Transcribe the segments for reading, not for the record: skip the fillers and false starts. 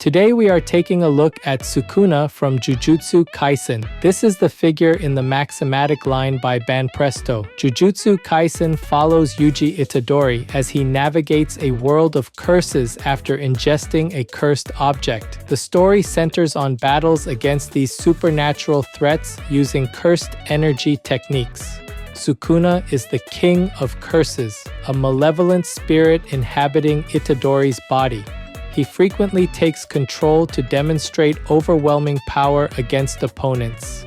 Today we are taking a look at Sukuna from Jujutsu Kaisen. This is the figure in the Maximatic line by Banpresto. Jujutsu Kaisen follows Yuji Itadori as he navigates a world of curses after ingesting a cursed object. The story centers on battles against these supernatural threats using cursed energy techniques. Sukuna is the king of curses, a malevolent spirit inhabiting Itadori's body. He frequently takes control to demonstrate overwhelming power against opponents.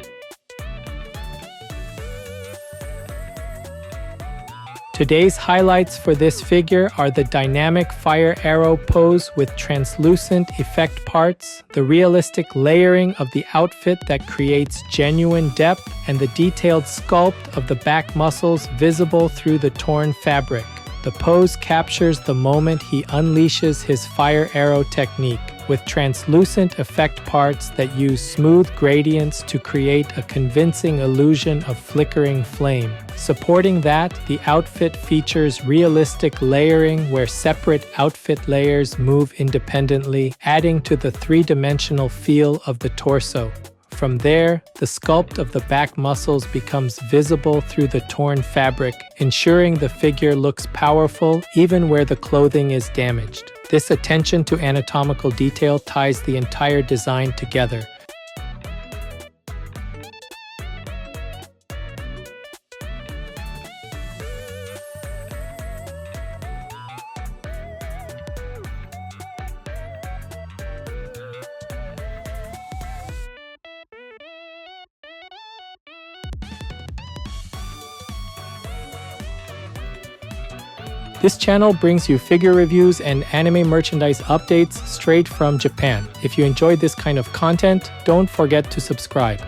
Today's highlights for this figure are the dynamic fire arrow pose with translucent effect parts, the realistic layering of the outfit that creates genuine depth, and the detailed sculpt of the back muscles visible through the torn fabric. The pose captures the moment he unleashes his fire arrow technique, with translucent effect parts that use smooth gradients to create a convincing illusion of flickering flame. Supporting that, the outfit features realistic layering where separate outfit layers move independently, adding to the three-dimensional feel of the torso. From there, the sculpt of the back muscles becomes visible through the torn fabric, ensuring the figure looks powerful even where the clothing is damaged. This attention to anatomical detail ties the entire design together. This channel brings you figure reviews and anime merchandise updates straight from Japan. If you enjoyed this kind of content, don't forget to subscribe.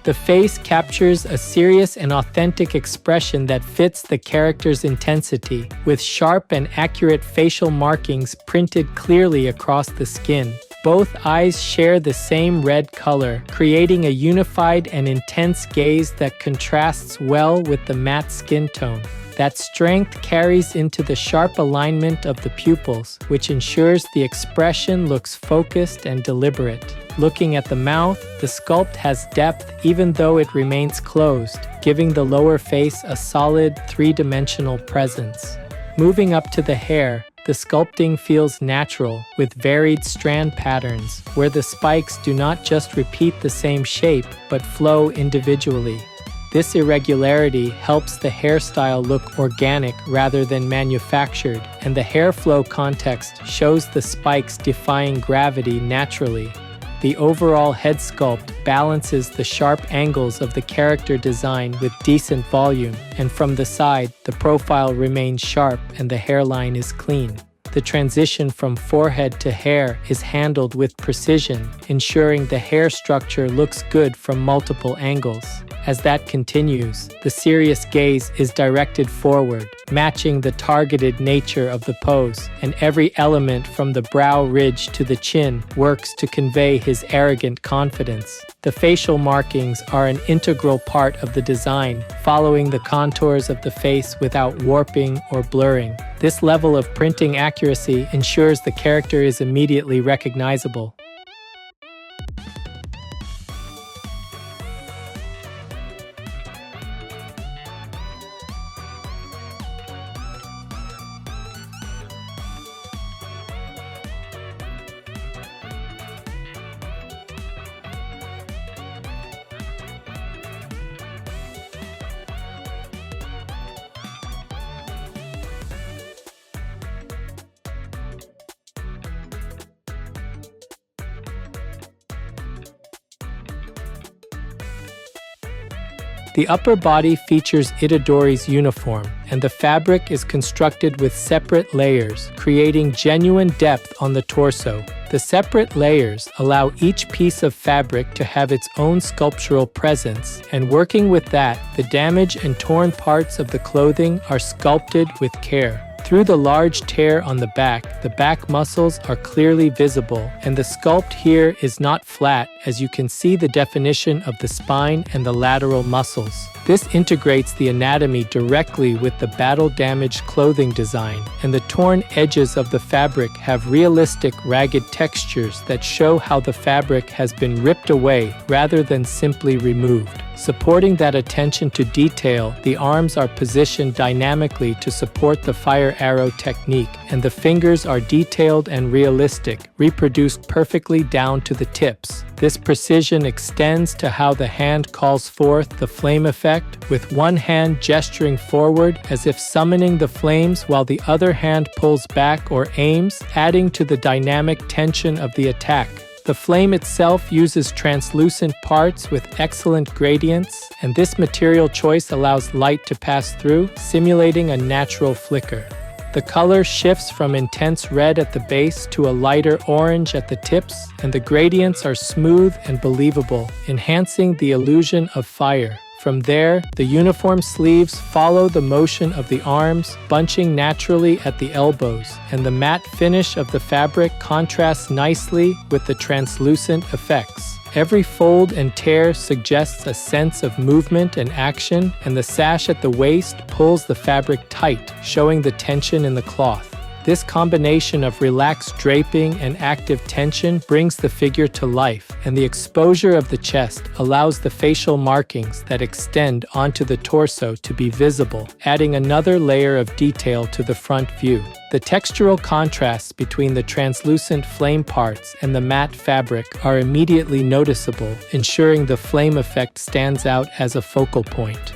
The face captures a serious and authentic expression that fits the character's intensity, with sharp and accurate facial markings printed clearly across the skin. Both eyes share the same red color, creating a unified and intense gaze that contrasts well with the matte skin tone. That strength carries into the sharp alignment of the pupils, which ensures the expression looks focused and deliberate. Looking at the mouth, the sculpt has depth even though it remains closed, giving the lower face a solid three-dimensional presence. Moving up to the hair, the sculpting feels natural, with varied strand patterns, where the spikes do not just repeat the same shape, but flow individually. This irregularity helps the hairstyle look organic rather than manufactured, and the hair flow context shows the spikes defying gravity naturally. The overall head sculpt balances the sharp angles of the character design with decent volume, and from the side, the profile remains sharp and the hairline is clean. The transition from forehead to hair is handled with precision, ensuring the hair structure looks good from multiple angles. As that continues, the serious gaze is directed forward, matching the targeted nature of the pose, and every element from the brow ridge to the chin works to convey his arrogant confidence. The facial markings are an integral part of the design, following the contours of the face without warping or blurring. This level of printing accuracy ensures the character is immediately recognizable. The upper body features Itadori's uniform, and the fabric is constructed with separate layers, creating genuine depth on the torso. The separate layers allow each piece of fabric to have its own sculptural presence, and working with that, the damaged and torn parts of the clothing are sculpted with care. Through the large tear on the back muscles are clearly visible, and the sculpt here is not flat, as you can see the definition of the spine and the lateral muscles. This integrates the anatomy directly with the battle-damaged clothing design, and the torn edges of the fabric have realistic, ragged textures that show how the fabric has been ripped away rather than simply removed. Supporting that attention to detail, the arms are positioned dynamically to support the fire arrow technique, and the fingers are detailed and realistic, reproduced perfectly down to the tips. This precision extends to how the hand calls forth the flame effect, with one hand gesturing forward as if summoning the flames while the other hand pulls back or aims, adding to the dynamic tension of the attack. The flame itself uses translucent parts with excellent gradients, and this material choice allows light to pass through, simulating a natural flicker. The color shifts from intense red at the base to a lighter orange at the tips, and the gradients are smooth and believable, enhancing the illusion of fire. From there, the uniform sleeves follow the motion of the arms, bunching naturally at the elbows, and the matte finish of the fabric contrasts nicely with the translucent effects. Every fold and tear suggests a sense of movement and action, and the sash at the waist pulls the fabric tight, showing the tension in the cloth. This combination of relaxed draping and active tension brings the figure to life, and the exposure of the chest allows the facial markings that extend onto the torso to be visible, adding another layer of detail to the front view. The textural contrasts between the translucent flame parts and the matte fabric are immediately noticeable, ensuring the flame effect stands out as a focal point.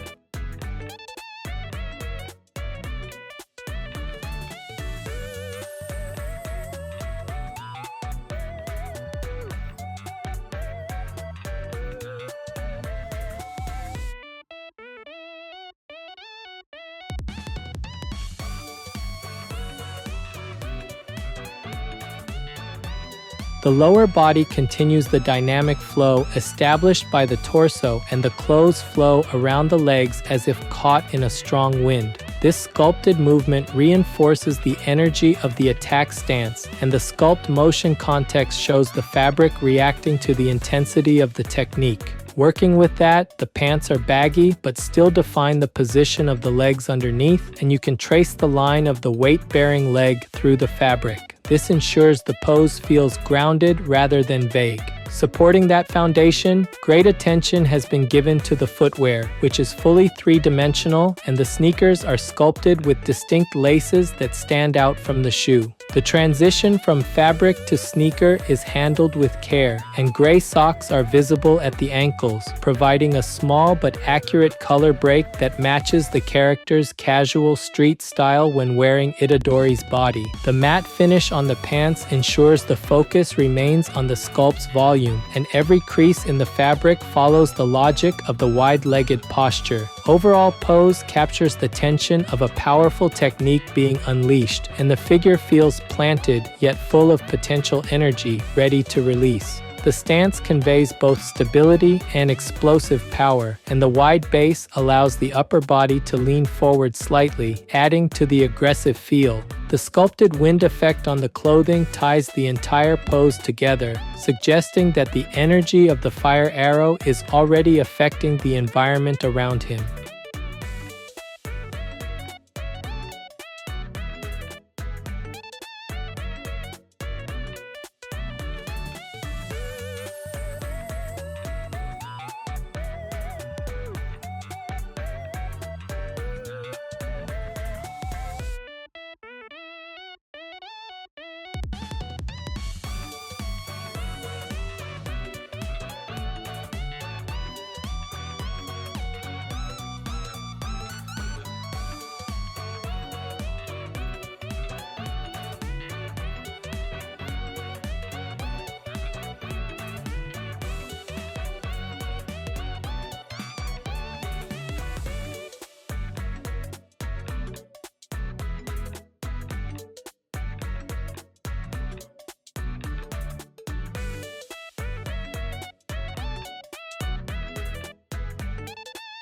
The lower body continues the dynamic flow established by the torso, and the clothes flow around the legs as if caught in a strong wind. This sculpted movement reinforces the energy of the attack stance, and the sculpt motion context shows the fabric reacting to the intensity of the technique. Working with that, the pants are baggy but still define the position of the legs underneath, and you can trace the line of the weight-bearing leg through the fabric. This ensures the pose feels grounded rather than vague. Supporting that foundation, great attention has been given to the footwear, which is fully three-dimensional, and the sneakers are sculpted with distinct laces that stand out from the shoe. The transition from fabric to sneaker is handled with care, and gray socks are visible at the ankles, providing a small but accurate color break that matches the character's casual street style when wearing Itadori's body. The matte finish on the pants ensures the focus remains on the sculpt's volume, and every crease in the fabric follows the logic of the wide-legged posture. Overall pose captures the tension of a powerful technique being unleashed, and the figure feels planted yet full of potential energy, ready to release. The stance conveys both stability and explosive power, and the wide base allows the upper body to lean forward slightly, adding to the aggressive feel. The sculpted wind effect on the clothing ties the entire pose together, suggesting that the energy of the fire arrow is already affecting the environment around him.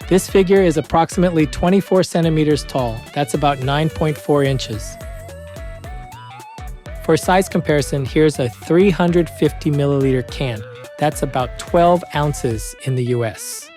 This figure is approximately 24 centimeters tall. That's about 9.4 inches. For size comparison, here's a 350 milliliter can. That's about 12 ounces in the US.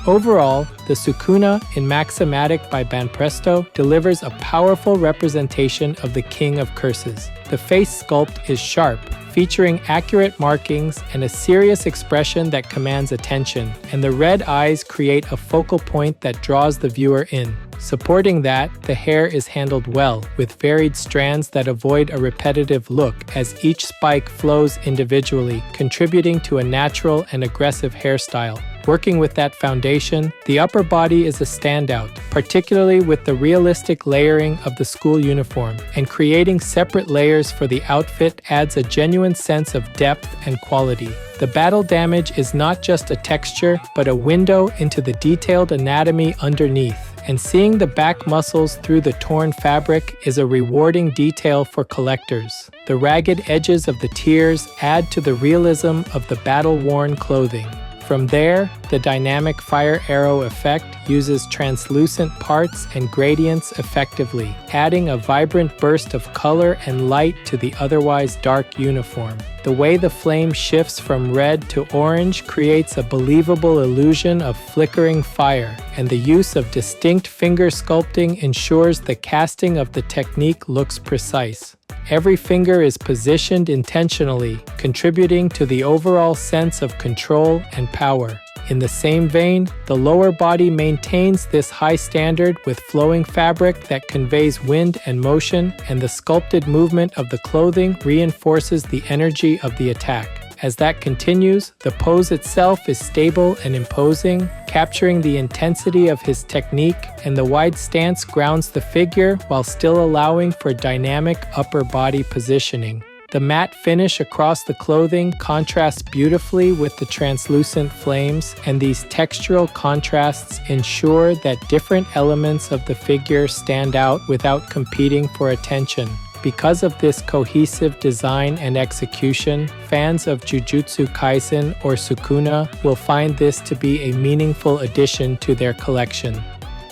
Overall, the Sukuna in Maximatic by Banpresto delivers a powerful representation of the King of Curses. The face sculpt is sharp, featuring accurate markings and a serious expression that commands attention, and the red eyes create a focal point that draws the viewer in. Supporting that, the hair is handled well, with varied strands that avoid a repetitive look as each spike flows individually, contributing to a natural and aggressive hairstyle. Working with that foundation, the upper body is a standout, particularly with the realistic layering of the school uniform, and creating separate layers for the outfit adds a genuine sense of depth and quality. The battle damage is not just a texture, but a window into the detailed anatomy underneath, and seeing the back muscles through the torn fabric is a rewarding detail for collectors. The ragged edges of the tears add to the realism of the battle-worn clothing. From there, the dynamic fire arrow effect uses translucent parts and gradients effectively, adding a vibrant burst of color and light to the otherwise dark uniform. The way the flame shifts from red to orange creates a believable illusion of flickering fire, and the use of distinct finger sculpting ensures the casting of the technique looks precise. Every finger is positioned intentionally, contributing to the overall sense of control and power. In the same vein, the lower body maintains this high standard with flowing fabric that conveys wind and motion, and the sculpted movement of the clothing reinforces the energy of the attack. As that continues, the pose itself is stable and imposing, capturing the intensity of his technique, and the wide stance grounds the figure while still allowing for dynamic upper body positioning. The matte finish across the clothing contrasts beautifully with the translucent flames, and these textural contrasts ensure that different elements of the figure stand out without competing for attention. Because of this cohesive design and execution, fans of Jujutsu Kaisen or Sukuna will find this to be a meaningful addition to their collection.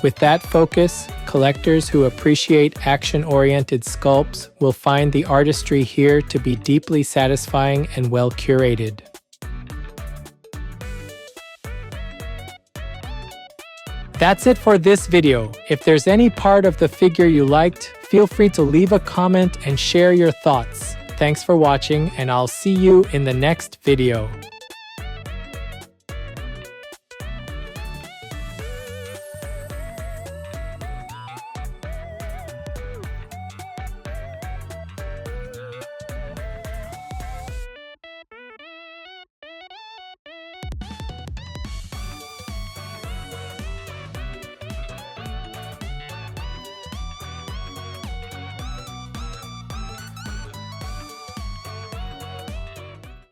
With that focus, collectors who appreciate action-oriented sculpts will find the artistry here to be deeply satisfying and well curated. That's it for this video. If there's any part of the figure you liked, feel free to leave a comment and share your thoughts. Thanks for watching, and I'll see you in the next video.